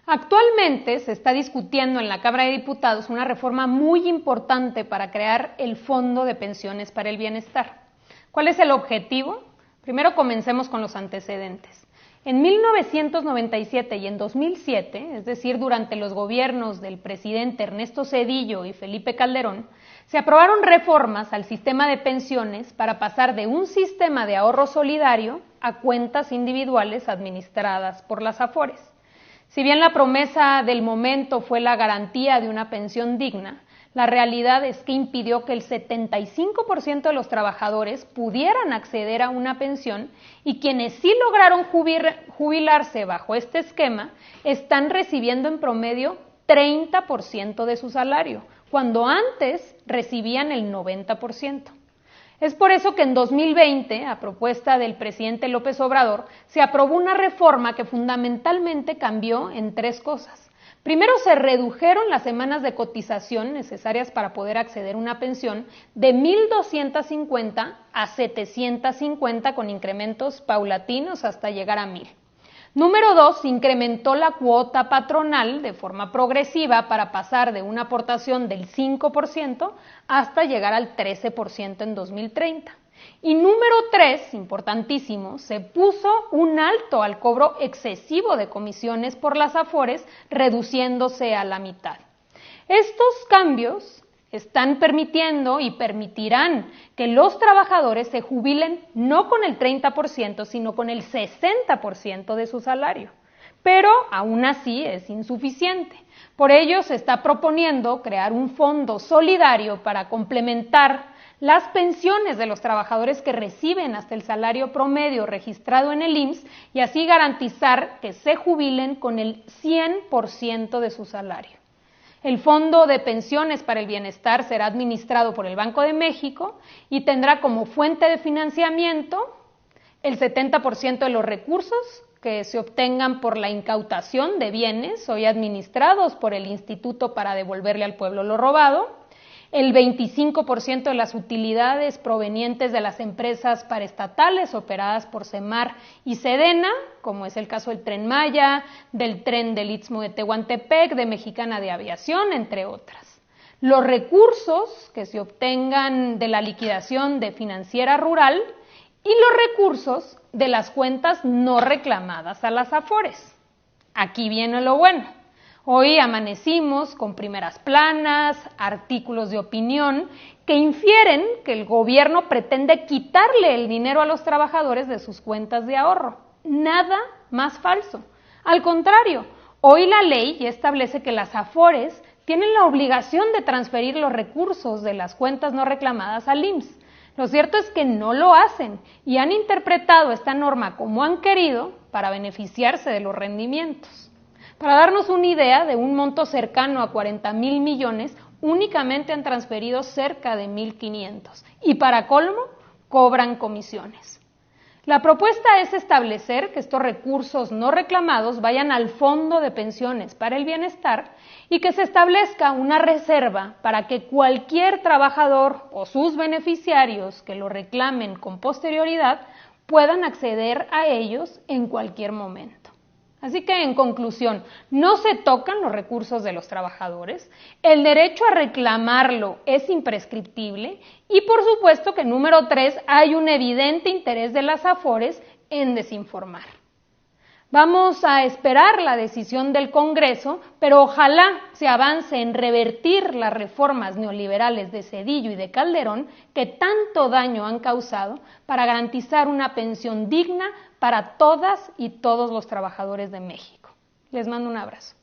Actualmente se está discutiendo en la Cámara de Diputados una reforma muy importante para crear el Fondo de Pensiones para el Bienestar. ¿Cuál es el objetivo? Primero comencemos con los antecedentes. En 1997 y en 2007, es decir, durante los gobiernos del presidente Ernesto Zedillo y Felipe Calderón, se aprobaron reformas al sistema de pensiones para pasar de un sistema de ahorro solidario a cuentas individuales administradas por las AFORES. Si bien la promesa del momento fue la garantía de una pensión digna, la realidad es que impidió que el 75% de los trabajadores pudieran acceder a una pensión y quienes sí lograron jubilarse bajo este esquema están recibiendo en promedio 30% de su salario, cuando antes recibían el 90%. Es por eso que en 2020, a propuesta del presidente López Obrador, se aprobó una reforma que fundamentalmente cambió en tres cosas. Primero, se redujeron las semanas de cotización necesarias para poder acceder a una pensión de 1,250 a 750 con incrementos paulatinos hasta llegar a 1,000. Número 2, se incrementó la cuota patronal de forma progresiva para pasar de una aportación del 5% hasta llegar al 13% en 2030. Y número 3, importantísimo, se puso un alto al cobro excesivo de comisiones por las AFORES, reduciéndose a la mitad. Estos cambios están permitiendo y permitirán que los trabajadores se jubilen no con el 30%, sino con el 60% de su salario. Pero aún así es insuficiente. Por ello se está proponiendo crear un fondo solidario para complementar las pensiones de los trabajadores que reciben hasta el salario promedio registrado en el IMSS y así garantizar que se jubilen con el 100% de su salario. El Fondo de Pensiones para el Bienestar será administrado por el Banco de México y tendrá como fuente de financiamiento el 70% de los recursos que se obtengan por la incautación de bienes hoy administrados por el Instituto para devolverle al pueblo lo robado, el 25% de las utilidades provenientes de las empresas paraestatales operadas por SEMAR y SEDENA, como es el caso del Tren Maya, del Tren del Istmo de Tehuantepec, de Mexicana de Aviación, entre otras. Los recursos que se obtengan de la liquidación de Financiera Rural y los recursos de las cuentas no reclamadas a las AFORES. Aquí viene lo bueno. Hoy amanecimos con primeras planas, artículos de opinión que infieren que el gobierno pretende quitarle el dinero a los trabajadores de sus cuentas de ahorro. Nada más falso. Al contrario, hoy la ley ya establece que las AFORES tienen la obligación de transferir los recursos de las cuentas no reclamadas al IMSS. Lo cierto es que no lo hacen y han interpretado esta norma como han querido para beneficiarse de los rendimientos. Para darnos una idea, de un monto cercano a 40,000 millones, únicamente han transferido cerca de 1,500 y para colmo, cobran comisiones. La propuesta es establecer que estos recursos no reclamados vayan al Fondo de Pensiones para el Bienestar y que se establezca una reserva para que cualquier trabajador o sus beneficiarios que lo reclamen con posterioridad puedan acceder a ellos en cualquier momento. Así que, en conclusión, no se tocan los recursos de los trabajadores, el derecho a reclamarlo es imprescriptible y, por supuesto, que número 3, hay un evidente interés de las AFORES en desinformar. Vamos a esperar la decisión del Congreso, pero ojalá se avance en revertir las reformas neoliberales de Zedillo y de Calderón que tanto daño han causado para garantizar una pensión digna para todas y todos los trabajadores de México. Les mando un abrazo.